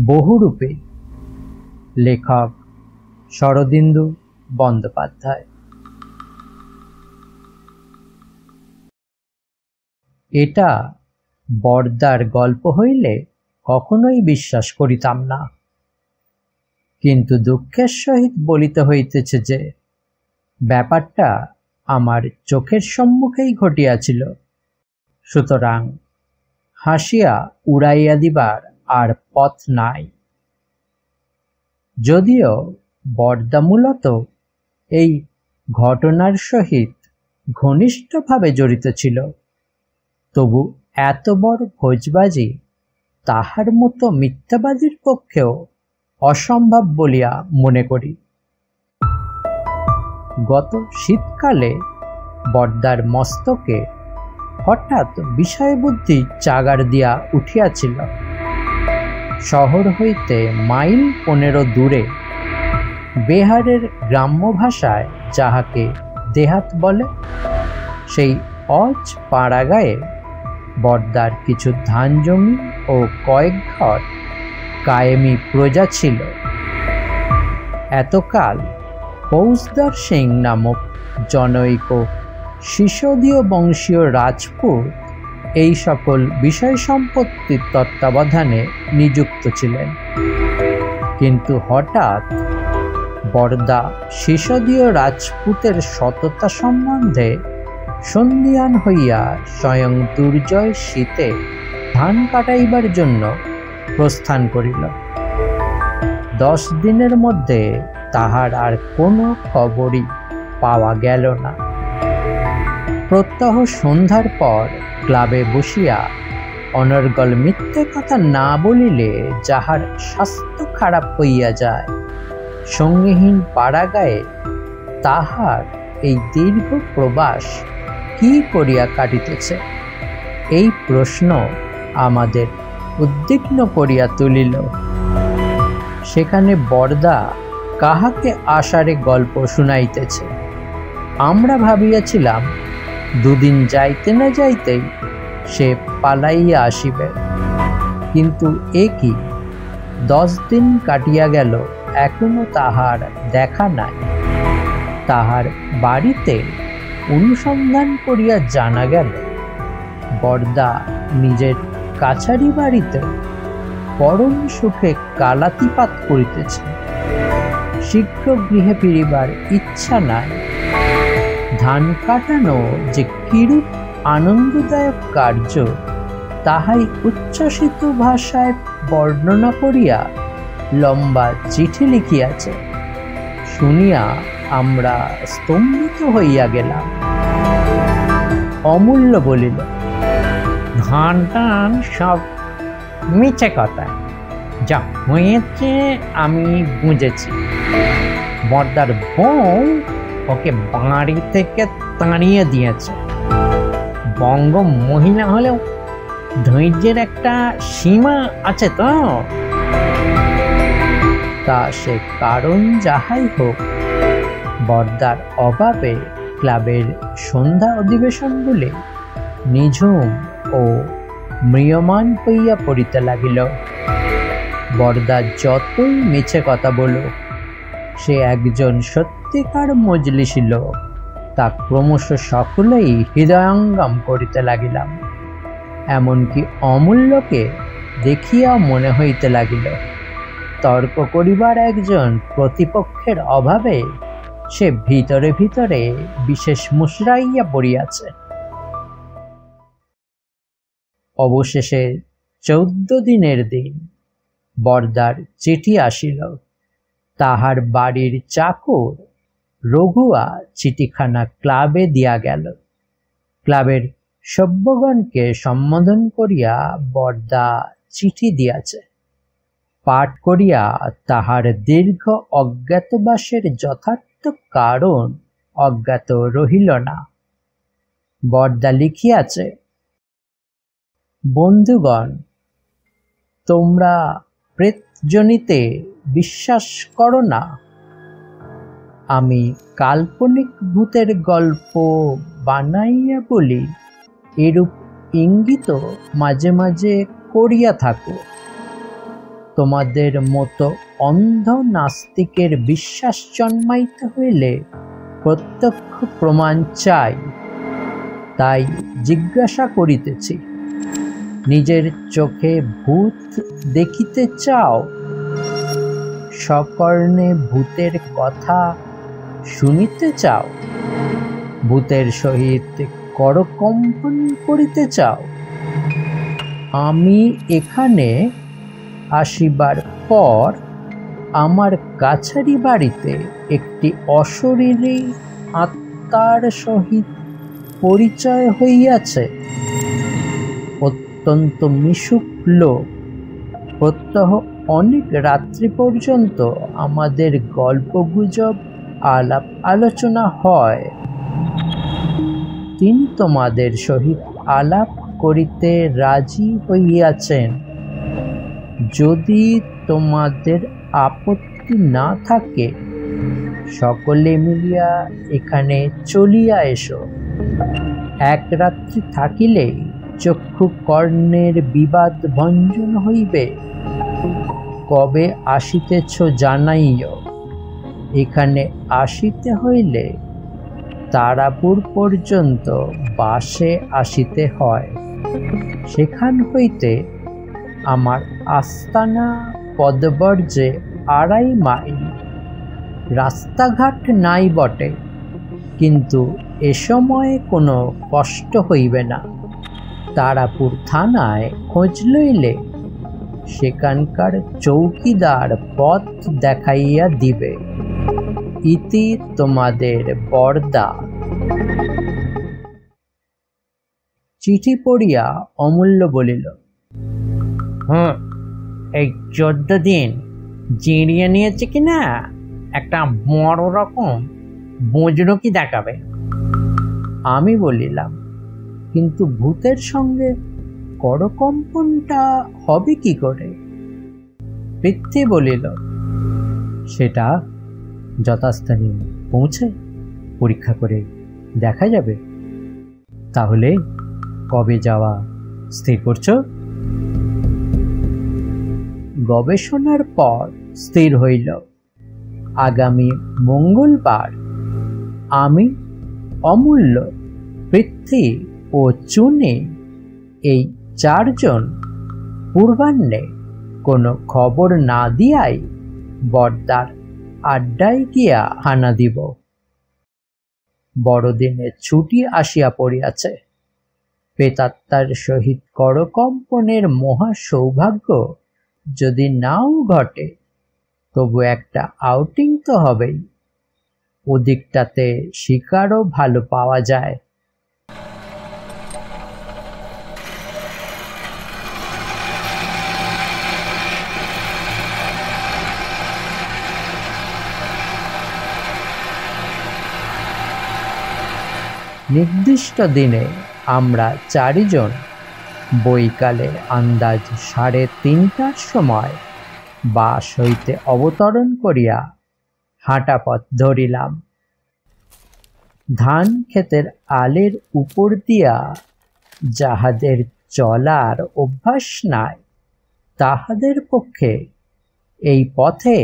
বহুরূপী। লেখক শরদিন্দু বন্দ্যোপাধ্যায়। এটা বরদার গল্প হইলে কখনোই বিশ্বাস করিতাম না, কিন্তু দুঃখের সহিত বলিতে হইতেছে যে ব্যাপারটা আমার চোখের সম্মুখেই ঘটিয়াছিল, সুতরাং হাসিয়া উড়াইয়া দিবার আর পথ নাই। যদিও বরদা মূলত এই ঘটনার সহিত ঘনিষ্ঠভাবে জড়িত ছিল, তবু এত বড় ভোজবাজি তাহার মতো মিথ্যাবাদীর পক্ষেও অসম্ভব বলিয়া মনে করি। গত শীতকালে বরদার মস্তকে হঠাৎ বিষয়বুদ্ধি চাগার দিয়া উঠিয়াছিল। শহর হইতে মাইল 15 দূরে বিহারের গ্রাম্য ভাষায় যাহাকে দেহাত বলে, সেই অজ পাড়াগায়ে বরদার কিছু ধান জমি ও কয়েক ঘর কায়েমি প্রজা ছিল। এতকাল ফৌজদার সিং নামক জনৈক সিসোদীয় বংশীয় রাজপুত এই সকল বিষয় সম্পত্তির তত্ত্বাবধানে নিযুক্ত ছিলেন, কিন্তু হঠাৎ বরদা সিসোদীয় রাজপুতের সততা সম্বন্ধে সন্দিহান হইয়া স্বয়ং দুর্জয় শীতে ধান কাটাইবার জন্য প্রস্থান করিল। 10 দিনের মধ্যে তাহার আর কোনো খবরই পাওয়া গেল না। প্রত্যহ সন্ধ্যার পর ক্লাবে বসিয়া অনর্গল মিথ্যে কথা না বলিলে যাহার স্বাস্থ্য খারাপ হইয়া যায়, সঙ্গীহীন পাড়াগায়ে তাহার এই দীর্ঘ প্রবাস কি করিয়া কাটিতেছে, এই প্রশ্ন আমাদের উদ্বিগ্ন করিয়া তুলিল। সেখানে বরদা কাহাকে আষাঢ়ে গল্প শুনাইতেছে। আমরা ভাবিয়াছিলাম 2 দিন যাইতে না যাইতেই সে পালাইয়া আসিবে, কিন্তু এ কি, 10 দিন কাটিয়া গেল, এখনো তাহার দেখা নাই। তাহার বাড়িতে অনুসন্ধান করিয়া জানা গেল বরদা নিজের কাছারি বাড়িতে পরম সুখে কালাতিপাত করিতেছে। শীঘ্র গৃহে ফিরিবার ইচ্ছা নাই। ধান কাটানো যে কিরূপ আনন্দদায়ক কার্য, তাহাই উচ্ছ্বসিত ভাষায় বর্ণনা করিয়া লম্বা চিঠি লিখিয়াছে। শুনিয়া আমরা স্তম্ভিত হইয়া গেলাম। অমূল্য বলিল, ধান টান সব মিছে কথা, যা হয়েছে আমি বুঝেছি। বরদার বউ ওকে বাড়ি থেকে তাড়িয়ে দিয়েছে। বঙ্গ মহিলা হলেও ধৈর্যের একটা সীমা আছে তো। তা সে কারণ যাহাই হোক, বরদার অভাবে ক্লাবের সন্ধ্যা অধিবেশনগুলি নিঝুম ও ম্রিয়মান হইয়া পড়িতে লাগিল। বরদা যতই মিছে কথা বলুক, সে একজন সত্যিকার মজলিসী লোক, তা ক্রমশ সকলেই হৃদয়ঙ্গম করিতে লাগিলাম। এমনকি অমূল্যকে দেখিয়া মনে হইতে লাগিল তর্ক করিবার একজন প্রতিপক্ষের অভাবে সে ভিতরে ভিতরে বিশেষ মুশরাইয়া পড়িয়াছে। অবশেষে 14 দিনের দিন বরদার চিঠি আসিল। তাহার বাড়ির চাকর রঘুয়া চিঠিখানা ক্লাবে দিয়া গেল। ক্লাবের সভ্যগণকে সম্বোধন করিয়া বরদা চিঠি দিয়াছে। পাঠ করিয়া তাহার দীর্ঘ অজ্ঞাতবাসের যথার্থ কারণ অজ্ঞাত রহিল না। বরদা লিখিয়াছে, বন্ধুগণ, তোমরা প্রেতজনিতে বিশ্বাস করো না। আমি কাল্পনিক ভূতের গল্প বানাইয়া বলি, এরূপ ইঙ্গিত মাঝে মাঝে করিয়া থাকো। তোমাদের মতো অন্ধ নাস্তিকের বিশ্বাস জন্মাইতে হইলে প্রত্যক্ষ প্রমাণ চাই। তাই জিজ্ঞাসা করিতেছি, নিজের চোখে ভূত দেখিতে চাও? সকর্ণে ভূতের কথা শুনিতে চাও? ভূতের সহিত করকম্পন করিতে চাও? আমি এখানে আসিবার পর আমার কাছারি বাড়িতে একটি অশরীরী আত্মার সহিত পরিচয় হইয়াছে। অত্যন্ত মিশুক লোক। প্রত্যহ অনেক রাত্রি পর্যন্ত আমাদের গল্পগুজব আলাপ আলোচনা হয়। তিনি তোমাদের সহিত আলাপ করিতে রাজি হইয়াছেন। যদি তোমাদের আপত্তি না থাকে, সকলে মিলিয়া এখানে চলিয়া এসো। এক রাত্রি থাকিলেই চক্ষু কর্ণের বিবাদ ভঞ্জন হইবে। কবে আসিতেছ জানাইও। এখানে আসিতে হইলে তারাপুর পর্যন্ত বাসে আসিতে হয়। সেখান হইতে আমার আস্তানা পদবর্জে 2.5 মাইল। রাস্তাঘাট নাই বটে, কিন্তু এ সময়ে কোনো কষ্ট হইবে না। তারাপুর থানায় খোঁজ লইলে সেখানকার চৌকিদার পথ দেখাইয়া দিবে। ইতি তোমাদের বরদা। চিঠি পড়িয়া অমূল্য বলিল, এই 14 দিন জিরিয়ে নিয়েছে কিনা একটা বড় রকম বুজরুকি দেখাবে। আমি বলিলাম, কিন্তু ভূতের সঙ্গে করকম্পনটা হবে কি করে? পৃথ্বী বলিল, সেটা যথাস্থানে পৌঁছে পরীক্ষা করে দেখা যাবে। তাহলে কবে যাওয়া স্থির করছো? গবেষণার পর স্থির হইল আগামী মঙ্গলবার আমি, অমূল্য, পৃথ্বী ও চুনি এই 4 জন পূর্বাহ্নে কোনো খবর না দিয়াই বরদার আড্ডায় গিয়া হানা দিব। বড়দিনের ছুটি আসিয়া পড়িয়াছে। প্রেতাত্মার সহিত করকম্পনের মহা সৌভাগ্য যদি নাও ঘটে, তবু একটা আউটিং তো হবেই। ওদিকটাতে শিকারও ভালো পাওয়া যায়। নির্দিষ্ট দিনে আমরা 4 জন বৈকালে আন্দাজ 3:30টার সময় বাস হইতে অবতরণ করিয়া হাঁটা পথ ধরিলাম। ধান ক্ষেতের আলের উপর দিয়া যাহাদের চলার অভ্যাস নাই, তাহাদের পক্ষে এই পথে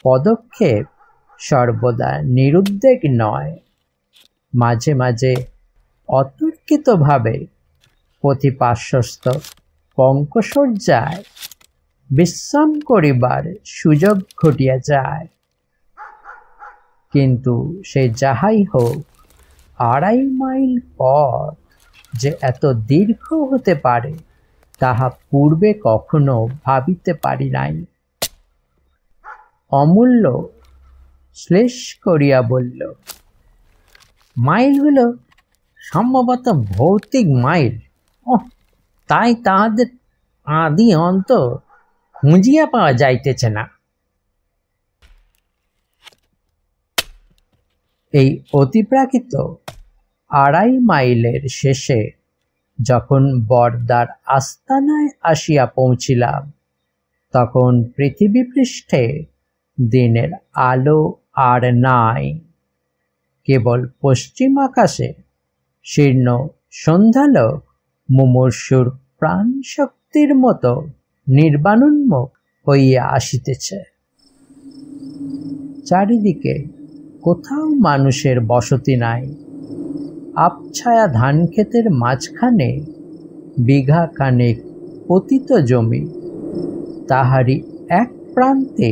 পদক্ষেপ সর্বদা নিরুদ্বেগ নয়। মাঝে মাঝে অতর্কিতভাবে পথিপার্শ্বস্থ পঙ্কশয্যায় বিশ্রাম করিবার সুযোগ ঘটিয়া যায়। কিন্তু সে যাহাই হোক, 2.5 মাইল পথ যে এত দীর্ঘ হতে পারে তাহা পূর্বে কখনো ভাবিতে পারি নাই। অমূল্য শ্লেষ করিয়া বলল, মাইলগুলো সম্ভবত ভৌতিক মাইল। তাই তাহাদের আদি অন্ত খুঁজিয়া পাওয়া যাইতেছে না। এই অতিপ্রাকৃত 2.5 মাইলের শেষে যখন বরদার আস্তানায় আসিয়া পৌঁছিলাম, তখন পৃথিবী পৃষ্ঠে দিনের আলো আর নাই। কেবল পশ্চিম আকাশে শীর্ণ সন্ধ্যালোক মুমূর্ষুর প্রাণ শক্তির মতো নির্বাণোন্মুখ হইয়া আসিতেছে। চারিদিকে কোথাও মানুষের বসতি নাই। আবছায়া ধান ক্ষেতের মাঝখানে বিঘা খানেক পতিত জমি, তাহারই এক প্রান্তে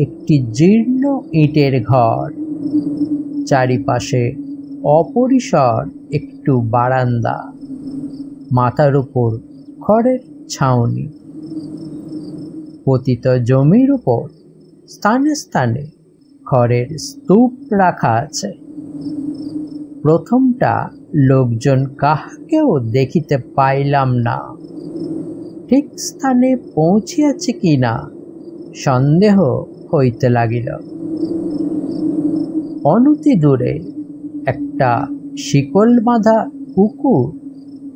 একটি জীর্ণ ইটের ঘর, চারিপাশে অপরিসর একটু বারান্দা, মাথার উপর খড়ের ছাউনি। পতিত জমির উপর স্থানে স্থানে খড়ের স্তূপ রাখা আছে। প্রথমটা লোকজন কাহাকেও দেখিতে পাইলাম না। ঠিক স্থানে পৌঁছিয়াছে কিনা সন্দেহ হইতে লাগিল। অনতি দূরে একটা শিকল বাঁধা কুকুর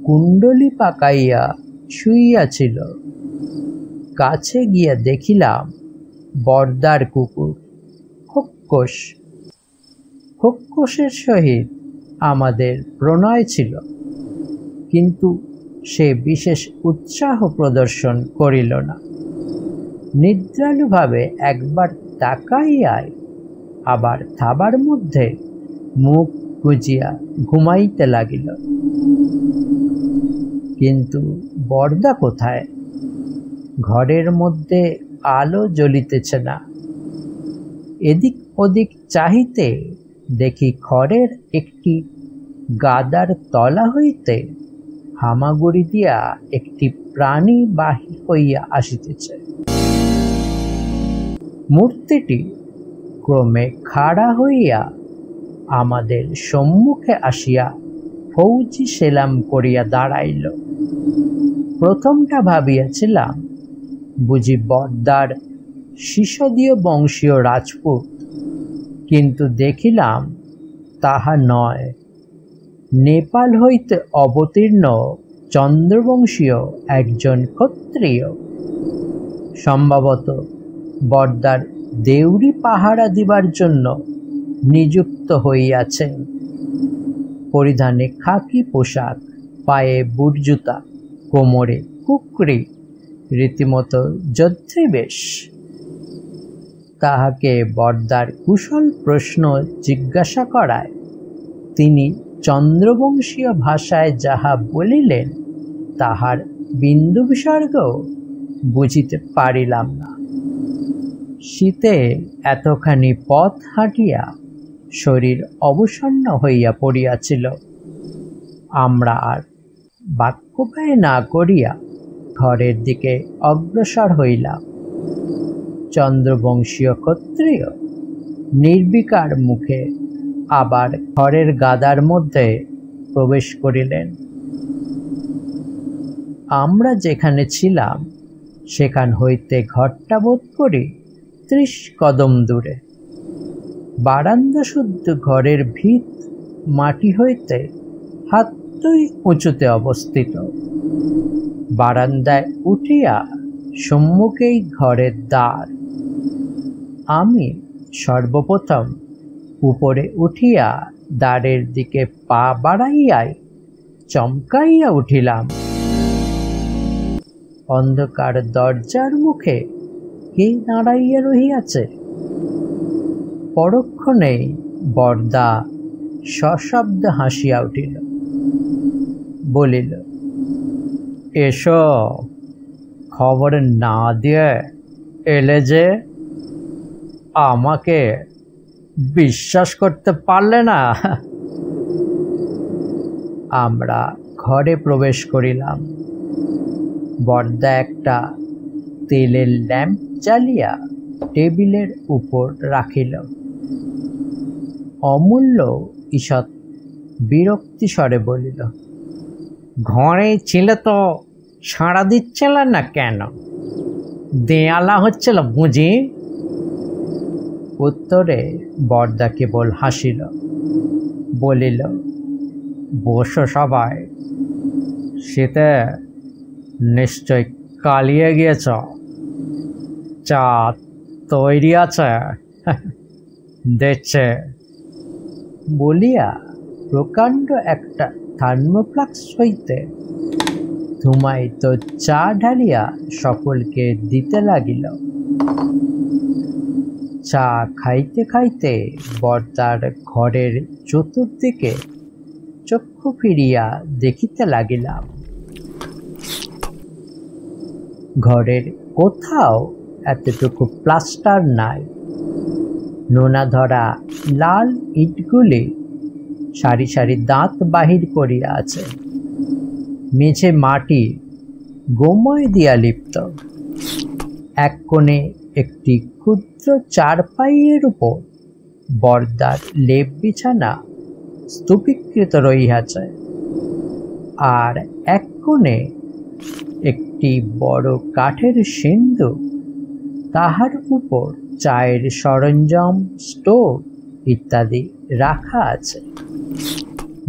কুণ্ডলি পাকাইয়া শুইয়াছিল। কাছে গিয়া দেখিলাম বর্দার কুকুর খোক্কস। খোক্কসের সহিত আমাদের প্রণয় ছিল, কিন্তু সে বিশেষ উৎসাহ প্রদর্শন করিল না। নিদ্রালুভাবে একবার তাকাইয়াই আবার থাবার মধ্যে মুখ গুজিয়া ঘুমাইতে লাগিল। কিন্তু বর্দা কোথায়? ঘরের মধ্যে আলো জ্বলিতেছে না। এদিক ওদিক চাহিতে দেখি খড়ের একটি গাদার তলা হইতে হামাগুড়ি দিয়া একটি প্রাণী বাহির হইয়া আসিতেছে। মূর্তিটি ক্রমে খাড়া হইয়া আমাদের সম্মুখে আসিয়া ফৌজি সেলাম করিয়া দাঁড়াইল। প্রথমটা ভাবিয়াছিলাম বুঝি বর্দার শিশদীয় বংশীয় রাজপুত, কিন্তু দেখিলাম তাহা নয়। নেপাল হইতে অবতীর্ণ চন্দ্রবংশীয় একজন ক্ষত্রিয়, সম্ভবত বর্দার দেউরি পাহারা দিবার জন্য নিযুক্ত হইয়াছেন। পরিধানে খাকি পোশাক, পায়ে বুট জুতা, কোমরে কুকরি, রীতিমতো যন্ত্রীবেশ। তাহাকে বর্দার কুশল প্রশ্ন জিজ্ঞাসা করায় তিনি চন্দ্রবংশীয় ভাষায় যাহা বলিলেন তাহার বিন্দু বিসর্গও বুঝিতে পারিলাম না। শীতে এতখানি পথ হাঁটিয়া শরীর অবসন্ন হইয়া পড়িয়াছিল। আমরা আর বাক্য ব্যয় না করিয়া ঘরের দিকে অগ্রসর হইলাম। চন্দ্রবংশীয় ক্ষত্রিয় নির্বিকার মুখে আবার ঘরের গাদার মধ্যে প্রবেশ করিলেন। আমরা যেখানে ছিলাম সেখান হইতে ঘরটা বোধ করি 30 কদম দূরে। বারান্দা শুদ্ধ ঘরের ভিত মাটি হইতে হাত 2 উঁচুতে অবস্থিত। বারান্দায় উঠিয়া সম্মুখেই ঘরের দ্বার। আমি সর্বপ্রথম উপরে উঠিয়া দ্বারের দিকে পা বাড়াইয়াই চমকাইয়া উঠিলাম। অন্ধকার দরজার মুখে কে দাঁড়াইয়া রহিয়াছে? পরক্ষণেই বরদা সশব্দ হাসিয়া উঠিল, বলিল, এসো, খবর না দিয়ে এলে যে? আমাকে বিশ্বাস করতে পারলে না? আমরা ঘরে প্রবেশ করিলাম। বরদা একটা তেলের ল্যাম্প জ্বালিয়া টেবিলের উপর রাখিল। অমূল্য ঈষৎ বিরক্তি স্বরে বলিল, ঘরে ছিলে তো সাড়া দিচ্ছিল না কেন? দেয়ালা হচ্ছিল বুঝি? উত্তরে বরদা কেবল হাসিল, বলিল, বসো সবাই, শীতে নিশ্চয় কালিয়ে গিয়েছ। চা তৈরি আছে, দেখছে। বলিয়া প্রকাণ্ড একটা থার্মোফ্লাক্স হইতে ধুমায়িত চা ঢালিয়া সকলকে দিতে লাগিল। চা খাইতে খাইতে বরদার ঘরের চতুর্দিকে চক্ষু ফিরিয়া দেখিতে লাগিলাম। ঘরের কোথাও এতটুকু প্লাস্টার নাই। নোনা ধরা লাল ইটগুলি সারি সারি দাঁত বাহির করিয়া আছে। মেঝে মাটি গোময় দিয়া লিপ্ত। এক কোণে একটি ক্ষুদ্র চারপাইয়ের উপর বরদার লেপ বিছানা স্তূপীকৃত রহিয়াছে, আর এক কোণে একটি বড় কাঠের সিন্ধু, তাহার উপর চায়ের সরঞ্জাম, স্টোভ ইত্যাদি রাখা আছে।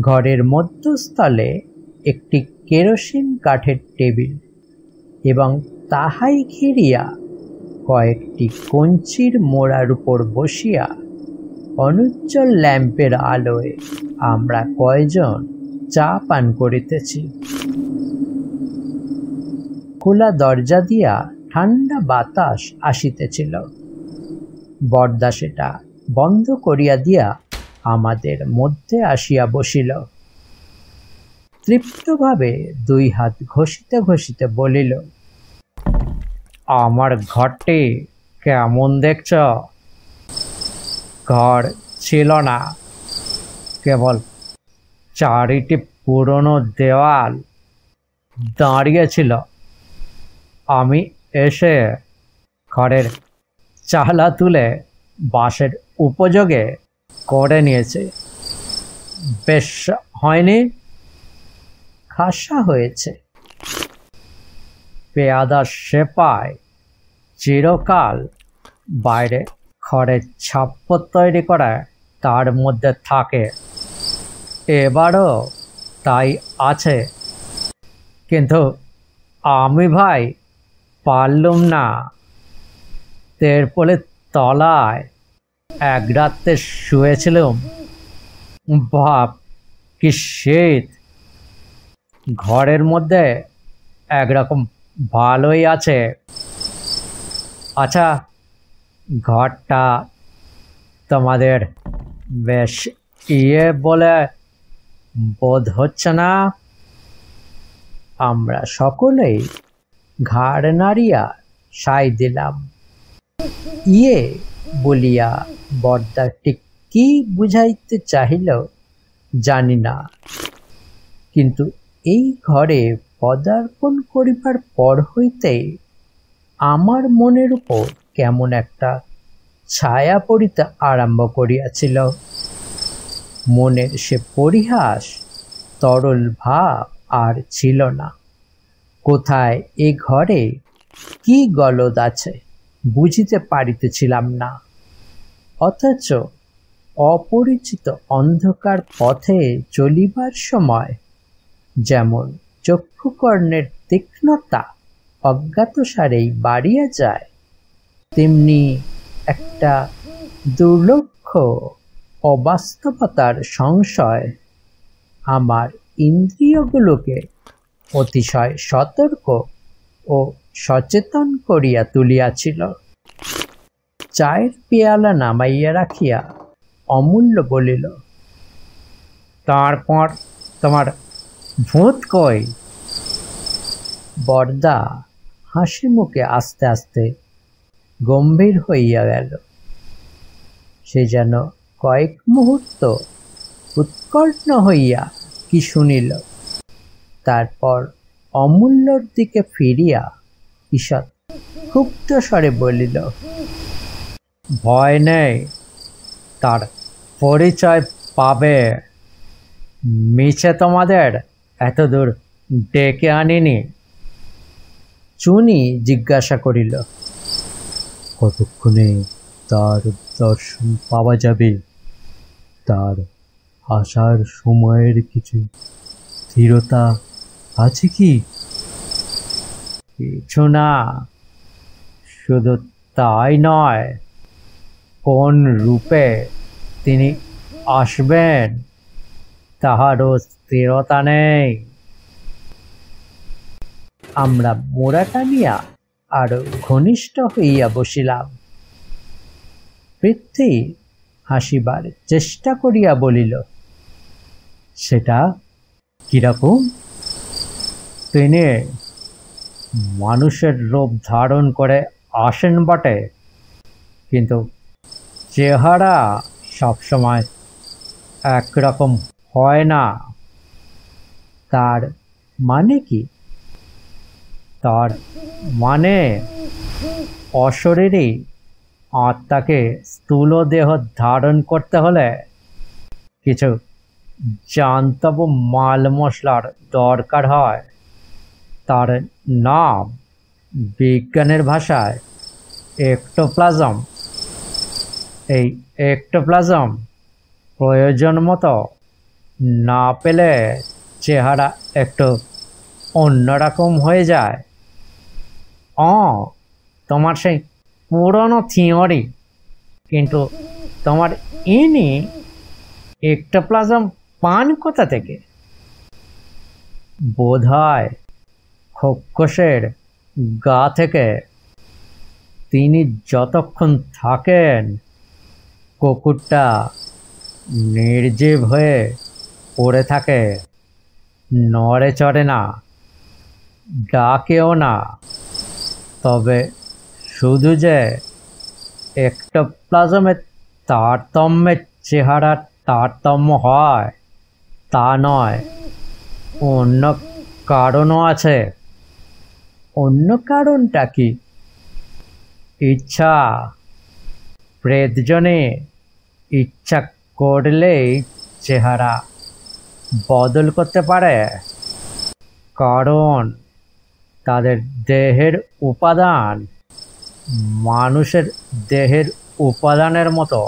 ঘরের মধ্যস্থলে একটি কেরোসিন কাঠের টেবিল এবং তাহাই ঘিরিয়া কয়েকটি কঞ্চির মোড়ার উপর বসিয়া অনুজ্জ্বল ল্যাম্পের আলোয় আমরা কয়জন চা পান করিতেছি। খোলা দরজা দিয়া ঠান্ডা বাতাস আসিতেছিল। বরদা সেটা বন্ধ করিয়া দিয়া আমাদের মধ্যে আসিয়া বসিল। তৃপ্তভাবে দুই হাত ঘষিতে ঘষিতে বলিল, আমার ঘরটি কেমন দেখছ? ঘর ছিল না, কেবল চারিটি পুরনো দেওয়াল দাঁড়িয়েছিল। আমি এসে ঘরের চালা তুলে বাঁশের উপযোগে করে নিয়েছি। বেশ হয়নি? খাসা হয়েছে। পেয়াদা সেপাই চিরকাল বাইরে খড়ের ছাপ্পর তৈরি করে তার মধ্যে থাকে, এবারও তাই আছে। কিন্তু আমি ভাই পারলুম না। তেরপোলের তলায় এক রাত্রে শুয়েছিলুম। ভাব কি শীত! ঘরের মধ্যে একরকম ভালোই আছে। আচ্ছা, ঘরটা তোমাদের বেশ বলে বোধ হচ্ছে না? আমরা সকলেই ঘাড় নাড়িয়া সায় দিলাম। বলিয়া বরদা ঠিক কি বুঝাইতে চাহিল জানি না, কিন্তু এই ঘরে পদার্পণ করিবার পর হইতে আমার মনের উপর কেমন একটা ছায়া পড়িতে আরম্ভ করিয়াছিল। মনের সে পরিহাস, তরল ভাব আর ছিল না। কোথায় এ ঘরে কি গলদ আছে বুঝিতে পারিতেছিলাম না। অথচ অপরিচিত অন্ধকার পথে চলিবার সময় যেমন চক্ষুকর্ণের তীক্ষ্ণতা অজ্ঞাতসারেই বাড়িয়া যায়, তেমনি একটা দুর্লক্ষ অবাস্তবতার সংশয় আমার ইন্দ্রিয়গুলোকে অতিশয় সতর্ক ও সচেতন করিয়া তুলিয়াছিল। চায়ের পেয়ালা নামাইয়া রাখিয়া অমূল্য বলিল, তারপর তোমার ভূত কই? বরদা হাসি মুখে আস্তে আস্তে গম্ভীর হইয়া গেল। সে যেন কয়েক মুহূর্ত উৎকণ্ঠ হইয়া কি শুনিল। তারপর অমূল্যর দিকে ফিরিয়া ঈষৎ ক্ষুব্ধ স্বরে বলিল, ভয় নেই, তার পরিচয় পাবে। মিছে তোমাদের এতদূর ডেকে আনিনি। চুনি জিজ্ঞাসা করিল, কতক্ষণে তার দর্শন পাওয়া যাবে? তার আসার সময়ের কিছু স্থিরতা আছে কি? কিছু না, শুধু তাই নয়, কোন রূপে তিনি আসবেন তাহারও স্থিরতা নেই। আমরা মোড়া টানিয়া আরো ঘনিষ্ঠ হইয়া বসিলাম। পৃথ্বী হাসিবার চেষ্টা করিয়া বলিল, সেটা কিরকম? তিনি মানুষের রূপ ধারণ করে আসেন বটে, কিন্তু চেহারা সবসময় একরকম হয় না। তার মানে কি? তার মানে অশরীরী আত্মাকে স্থূল দেহ ধারণ করতে হলে কিছু জান্তব মাল মশলার দরকার হয়। তার নাম বিজ্ঞানের ভাষায় এক্টোপ্লাজম। এই এক্টোপ্লাজম প্রয়োজন মতো না পেলে চেহারা একটু অন্যরকম হয়ে যায়। তোমার সেই পুরনো থিওরি, কিন্তু তোমার ইনি এক্টোপ্লাজম পান কোথা থেকে? বোধ হয় খোকসের গা থেকে। তিনি যতক্ষণ থাকেন কুকুরটা নির্জীব হয়ে পড়ে থাকে, নড়ে চড়ে না, ডাকেও না। তবে শুধু যে এক্টোপ্লাজমের তারতম্যের চেহারার তারতম্য হয় তা নয়, অন্য কারণও আছে। অন্য কারণটা কি? ইচ্ছা। প্রেতজনে ইচ্ছা করলেই চেহারা বদল করতে পারে, কারণ তাদের দেহের উপাদান মানুষের দেহের উপাদানের মতো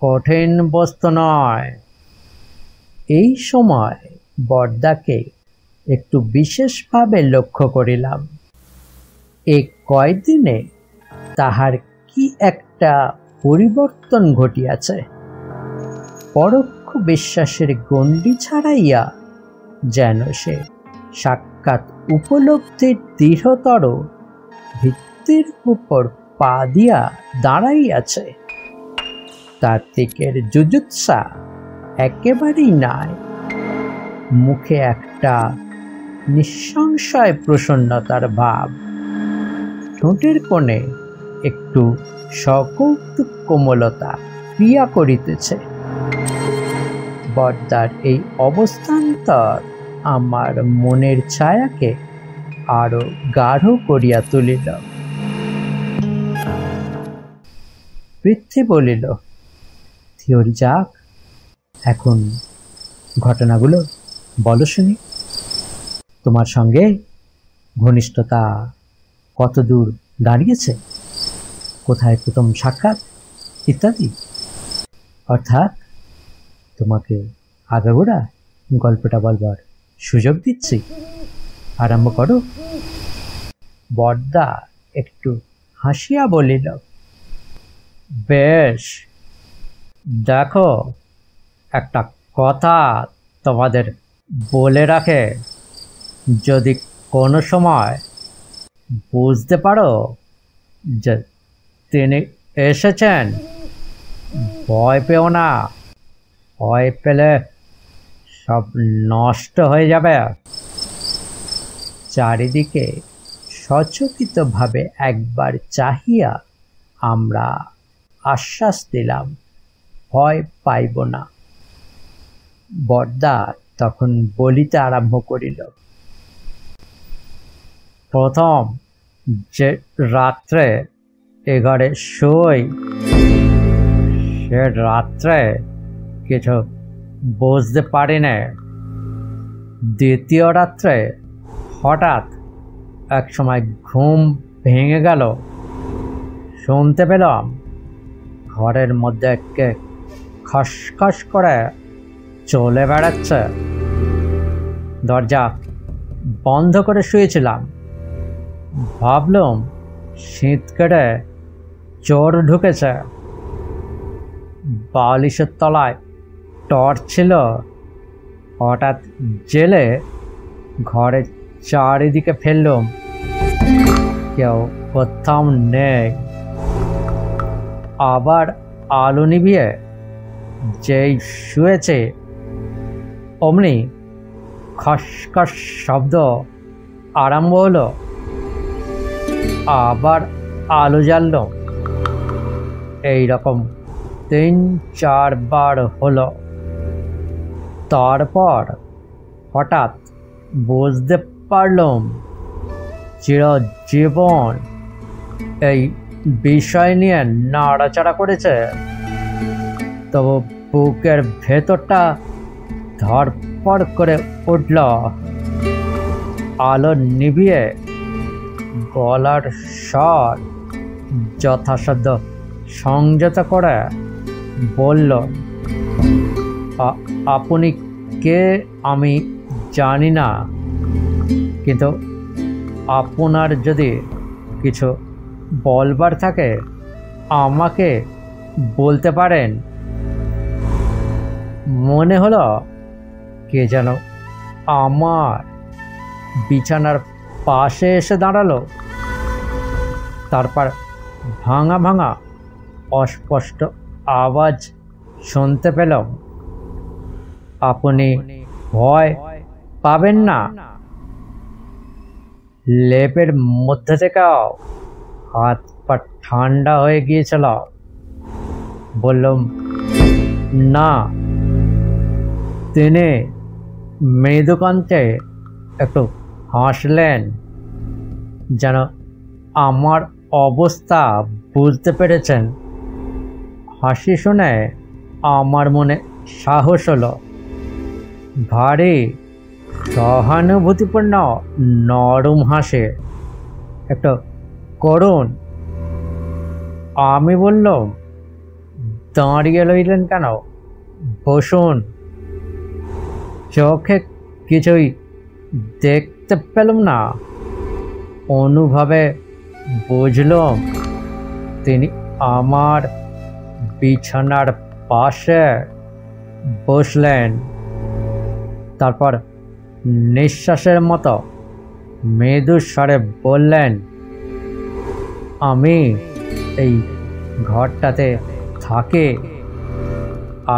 কঠিন বস্তু নয়। এই সময় বরদাকে একটু বিশেষভাবে লক্ষ্য করিলাম। এই কয়দিনে তাহার কি একটা পরিবর্তন ঘটিয়াছে। পরোক্ষ বিশ্বাসের গণ্ডি ছাড়াইয়া যেন সে সাক্ষাৎ উপলব্ধির দৃঢ়তর ভিত্তির উপর পা দিয়া দাঁড়াইয়াছে। কার্তিকের জুজুৎসা একেবারেই নাই। মুখে একটা নিঃসংশয় প্রসন্নতার ভাব, ঠোঁটের কোণে একটু সকৌতুক কোমলতা ক্রিয়া করিতেছে। বরদার এই অবস্থান্তর আমার মনের ছায়াকে আরো গাঢ় করিয়া তুলিল। পৃথ্বী বলিল, থিওরি যাক, এখন ঘটনাগুলো বলো শুনি। তোমার সঙ্গে ঘনিষ্ঠতা কত দূর দাঁড়িয়েছে, কোথায় প্রথম সাক্ষাৎ ইত্যাদি। অর্থাৎ তোমাকে আগাগোড়া গল্পটা বলবার সুযোগ দিচ্ছি, আরম্ভ করো। বরদা একটু হাসিয়া বলিল, বেশ, দেখো, একটা কথা তোমাদের বলে রাখে, যদি কোনো সময় বুঝতে পারো যে তিনি এসেছেন, ভয় পেও না। ভয় পেলে সব নষ্ট হয়ে যাবে। চারিদিকে সচকিতভাবে একবার চাহিয়া আমরা আশ্বাস দিলাম, ভয় পাইব না। বরদা তখন বলিতে আরম্ভ করিল, প্রথম যে রাত্রে এ ঘরে শোই, সে রাত্রে কিছু বুঝতে পারি না। দ্বিতীয় রাত্রে হঠাৎ এক সময় ঘুম ভেঙে গেল। শুনতে পেলাম ঘরের মধ্যে কে খসখস করে চলে বেড়াচ্ছে। দরজা বন্ধ করে শুয়েছিলাম। ভাবলাম শীত কেটে চোর ঢুকেছে। বালিশের তলায় টর্চ ছিল। হঠাৎ জেলে ঘরে চারিদিকে ফেললুম, কেউ কোথাও নেই। আবার আলো নিভিয়ে যেই শুয়েছে অমনি খসখস শব্দ আরম্ভ হলো। আবার আলো জ্বালল। এইরকম 3-4 বার হলো। তারপর হঠাৎ বুঝতে পারলাম চিরজীবন এই বিষয় নিয়ে নাড়াচাড়া করেছে, তবু বুকের ভেতরটা ধরপড় করে উঠল। আলো নিভিয়ে গলার স্বর যথাসাধ্য সংযত করে বলল, আপনি কে আমি জানি না, কিন্তু আপনার যদি কিছু বলবার থাকে আমাকে বলতে পারেন। মনে হলো কে যেন আমার বিছানার পাশে এসে দাঁড়ালো। তারপর ভাঙা ভাঙা অস্পষ্ট আওয়াজ শুনতে পেলাম, আপনি ভয় পাবেন না। লেপের মধ্যে থেকেও হাত পা ঠান্ডা হয়ে গিয়েছিল। বললাম, না। তিনি মৃদুকণ্ঠে একটু হাসলেন, যেন আমার অবস্থা বুঝতে পেরেছেন। হাসি শুনে আমার মনে সাহস হলো। ভারী সহানুভূতিপূর্ণ নরম হাসে, একটু করুন। আমি বললাম, দাঁড়িয়ে রইলেন কেন, বসুন। চোখে কিছুই দেখতে পেলাম না, অনুভবে বুঝলাম তিনি আমার বিছানার পাশে বসলেন। তারপর নিঃশ্বাসের মতো মৃদু স্বরে বললেন, আমি এই ঘরটাতে থাকি।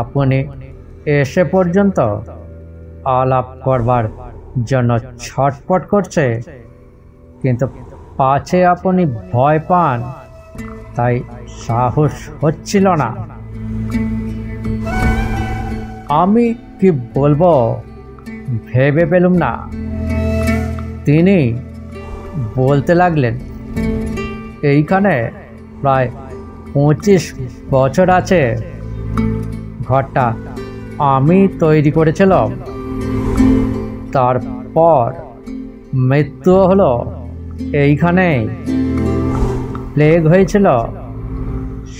আপনি এসে পর্যন্ত আলাপ করবার জন্য ছটফট করছে, কিন্তু পাছে আপনি ভয় পান তাই সাহস হচ্ছিল না। আমি কি বলবো ভেবে পেলুম না। তিনি বলতে লাগলেন, এইখানে প্রায় 25 বছর আছে। ঘরটা আমি তৈরি করেছিলাম, তারপর মৃত্যু হলো এইখানে। প্লেগ হয়েছিল,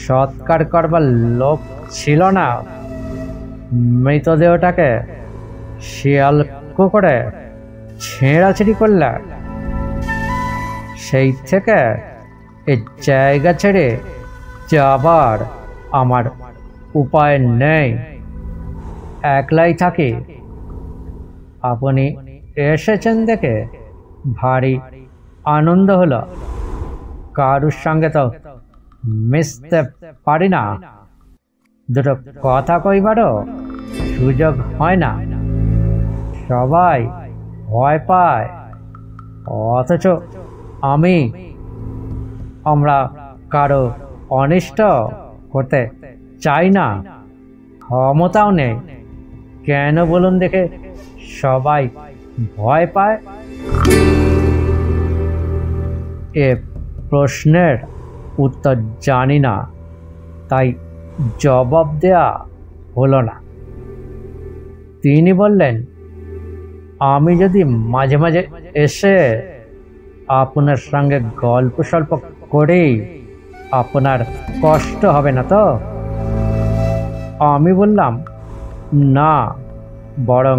সৎকার করবার লোক ছিল না। মৃতদেহটাকে শিয়াল কুকুরে ছেঁড়াছিড়ি করলে। সেই থেকে এই জায়গা ছেড়ে যাবার আমার উপায় নেই, একলাই থাকি। আপনি এসেছেন দেখে ভারী আনন্দ হলো। কারুর সঙ্গে তো মিশতে পারি না, দুটো কথা কইবারও সুযোগ হয় না। সবাই ভয় পায়, অথচ আমরা কারো অনিষ্ট করতে চাই না, ক্ষমতাও নেই। কেন বলুন দেখে সবাই ভয় পায়? এ প্রশ্নের উত্তর জানি না, তাই জবাব দেয়া হলো না। তিনি বললেন, আমি যদি মাঝে মাঝে এসে আপনার সঙ্গে গল্প সল্প করি, আপনার কষ্ট হবে না তো? আমি বললাম, না, বরং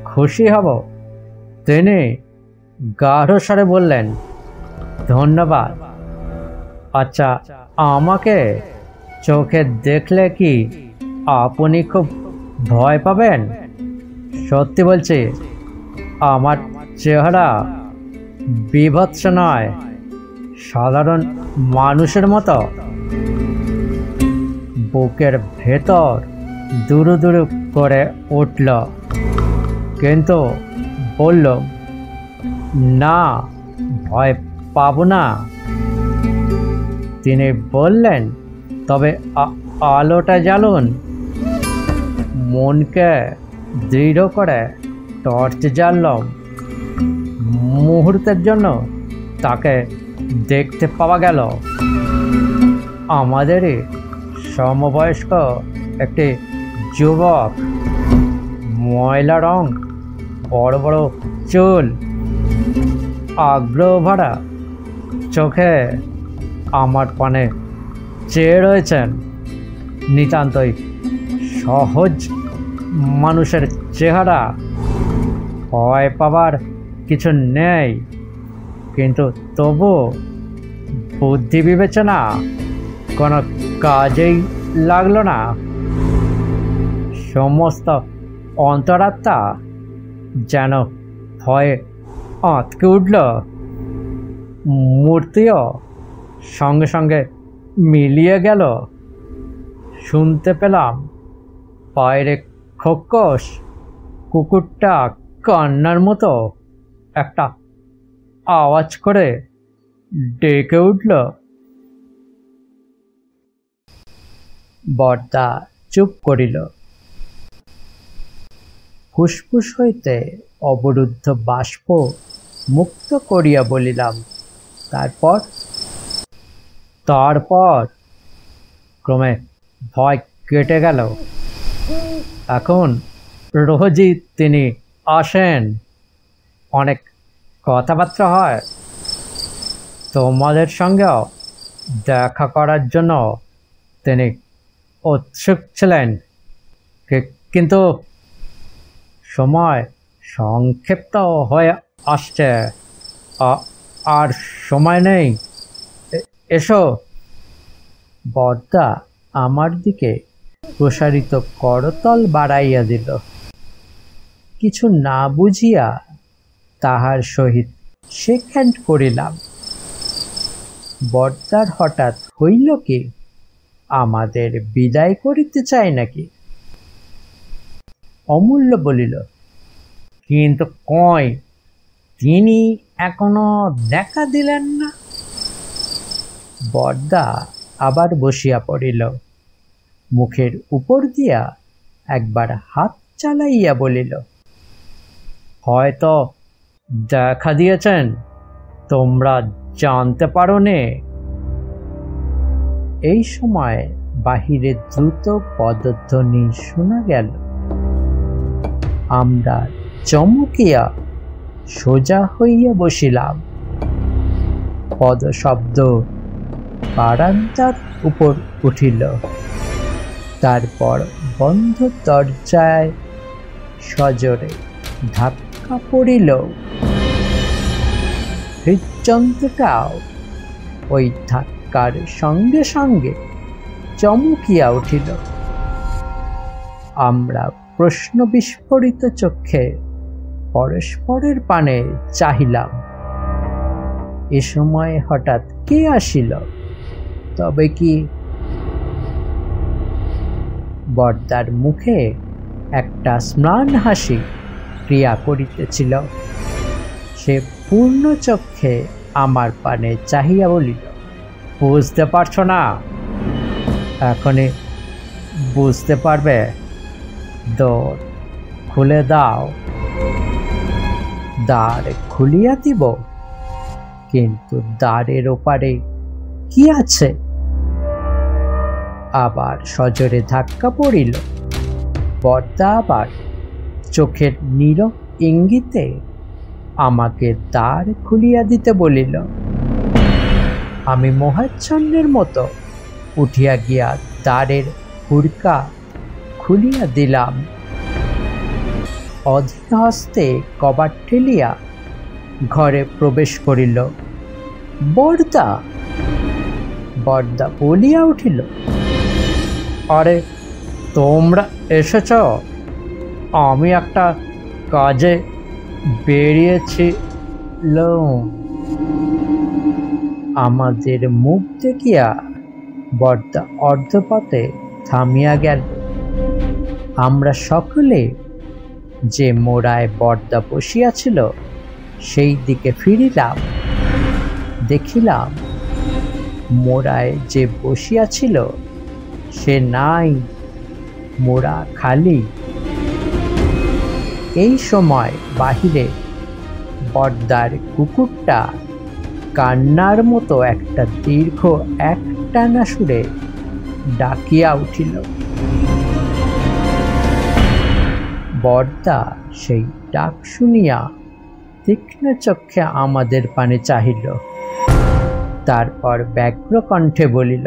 খুশি হব। তিনি গাঢ় স্বরে বললেন, ধন্যবাদ। আচ্ছা, আমাকে চোখে দেখলে কি আপনি খুব ভয় পাবেন? সত্যি বলছি, আমার চেহারা বিভৎস নয়, সাধারণ মানুষের মতো। বুকের ভেতর দুরু দুরু করে উঠল, কিন্তু বলল, না, ভয় পাব না। তিনি বললেন, তবে আলোটা জ্বালুন। মনকে দৃঢ় করে টর্চ জ্বাললাম। মুহূর্তের জন্য তাকে দেখতে পাওয়া গেল। আমাদেরই সমবয়স্ক একটি যুবক, ময়লা রং, বড় বড় চুল, আগ্রহ ভরা চোখে আমার পানে চেয়ে রয়েছেন। নিতান্তই সহজ মানুষের চেহারা, ভয় পাবার কিছু নেই, কিন্তু তবু বুদ্ধি বিবেচনা কোনো কাজেই লাগলো না। সমস্ত অন্তরাত্মা যেন ভয়ে আঁতকে উঠল। মূর্তিও সঙ্গে সঙ্গে মিলিয়ে গেল। শুনতে পেলাম বাইরে খোকস কুকুরটা কান্নার মতো একটা আওয়াজ করে ডেকে উঠল। বরদা চুপ করিল। ফুসফুস হইতে অবরুদ্ধ বাষ্প মুক্ত করিয়া বলিলাম, তারপর ক্রমে ভয় কেটে গেল। এখন রোজই তিনি আসেন, অনেক কথাবার্তা হয়। তোমাদের সঙ্গেও দেখা করার জন্য তিনি উৎসুক ছিলেন, কিন্তু সময় সংক্ষিপ্ত হয়ে আসছে, আর সময় নেই। এসো। বরদা আমার দিকে প্রসারিত করতল বাড়াইয়া দিল। কিছু না বুঝিয়া তাহার সহিত শেক হ্যান্ড করিলাম। বরদার হঠাৎ হইল কি, আমাদের বিদায় করিতে চাই নাকি? অমূল্য বলিল, কিন্তু কই, তিনি এখনো দেখা দিলেন না। বরদা আবার বসিয়া পড়িল। মুখের উপর দিয়া একবার হাত চালাইয়া বলিল, হয়তো দেখা দিয়েছেন, তোমরা জানতে পারো নে। এই সময় বাহিরে দ্রুত পদধ্বনি শোনা গেল। আমরা চমকিয়া সোজা হইয়া বসিলাম। পদশব্দ বারান্দার উপর উঠিল। তারপর বন্ধ দরজায় সজোরে ধাক্কা পড়িল। হৃদযন্ত্রটাও ওই ধাক্কার সঙ্গে সঙ্গে চমকিয়া উঠিল। আমরা প্রশ্ন বিস্ফোরিত চক্ষে পরস্পরের পানে চাহিলাম। এ সময় হঠাৎ কে আসিল? তবে কি? বরদার মুখে একটা ম্লান হাসি ক্রিয়া করিতেছিল। সে পূর্ণ চক্ষে আমার পানে চাহিয়া বলিল, বুঝতে পারছ না? এখনই বুঝতে পারবে। দোর খুলে দাও। দ্বার খুলিয়া দিব, কিন্তু দ্বারের ওপারে কি আছে? আবার সজোরে ধাক্কা পড়িল। বরদা আবার চোখের নীরব ইঙ্গিতে আমাকে দ্বার খুলিয়া দিতে বলিল। আমি মোহাচ্ছন্নের মতো উঠিয়া গিয়া দ্বারের হুড়কা খুলিয়া দিলাম। অধীর হস্তে কবাট ঠেলিয়া ঘরে প্রবেশ করিল। বরদা! বরদা বলিয়া উঠিল, আরে তোমরা এসেছ? আমি একটা কাজে বেরিয়েছিলাম। আমাদের মুখ দেখিয়া বরদা অর্ধপথে থামিয়া গেল। আমরা সকলে যে মোড়ায় বরদা বসিয়াছিল সেই দিকে ফিরিলাম। দেখিলাম মোড়ায় যে বসিয়াছিল সে নাই, মোড়া খালি। এই সময় বাহিরে বরদার কুকুরটা কান্নার মতো একটা দীর্ঘ একটানা সুরে ডাকিয়া উঠিল। বরদা সেই ডাক শুনিয়া তীক্ষ্ণ চক্ষে আমাদের পানে চাহিল, তারপর ব্যগ্র কণ্ঠে বলিল,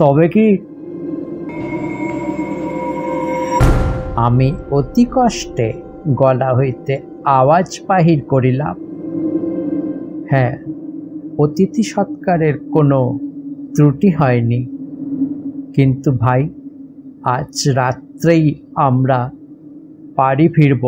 তবে কি? আমি অতি কষ্টে গলা হইতে আওয়াজ বাহির করিলাম, হ্যাঁ, অতিথি সৎকারের কোনো ত্রুটি হয়নি, কিন্তু ভাই আজ রাত্রেই আমরা বাড়ি ফিরব।